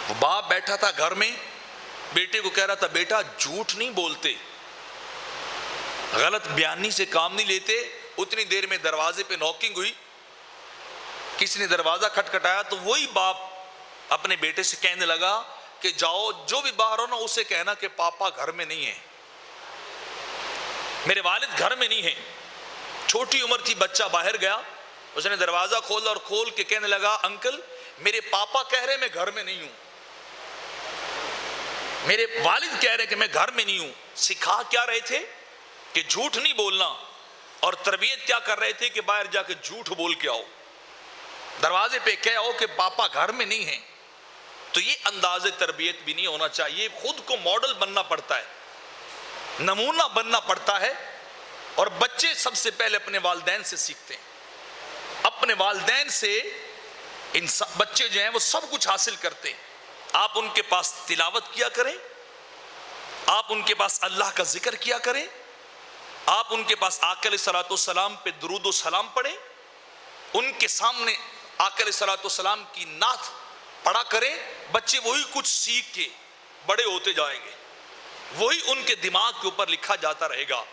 وہ باپ بیٹھا تھا گھر میں، بیٹے کو کہہ رہا تھا بیٹا جھوٹ نہیں بولتے، غلط بیانی سے کام نہیں لیتے۔ اتنی دیر میں دروازے پہ نوکنگ ہوئی، کسی نے دروازہ کھٹکھٹایا تو وہی باپ اپنے بیٹے سے کہنے لگا کہ جاؤ جو بھی باہر ہو نا اسے کہنا کہ پاپا گھر میں نہیں ہے، میرے والد گھر میں نہیں ہیں۔ چھوٹی عمر تھی، بچہ باہر گیا، اس نے دروازہ کھولا اور کھول کے کہنے لگا انکل میرے پاپا کہہ رہے میں گھر میں نہیں ہوں، میرے والد کہہ رہے کہ میں گھر میں نہیں ہوں۔ سکھا کیا رہے تھے کہ جھوٹ نہیں بولنا، اور تربیت کیا کر رہے تھے کہ باہر جا کے جھوٹ بول کے آؤ، دروازے پہ کہہ آؤ کہ پاپا گھر میں نہیں ہیں۔ تو یہ انداز تربیت بھی نہیں ہونا چاہیے، خود کو ماڈل بننا پڑتا ہے، نمونہ بننا پڑتا ہے۔ اور بچے سب سے پہلے اپنے والدین سے سیکھتے ہیں، اپنے والدین سے بچے جو ہیں وہ سب کچھ حاصل کرتے ہیں۔ آپ ان کے پاس تلاوت کیا کریں، آپ ان کے پاس اللہ کا ذکر کیا کریں، آپ ان کے پاس آقا علیہ الصلوۃ والسلام پہ درود و سلام پڑھیں، ان کے سامنے آقا علیہ الصلوۃ والسلام کی نعت پڑھا کریں۔ بچے وہی کچھ سیکھ کے بڑے ہوتے جائیں گے، وہی ان کے دماغ کے اوپر لکھا جاتا رہے گا۔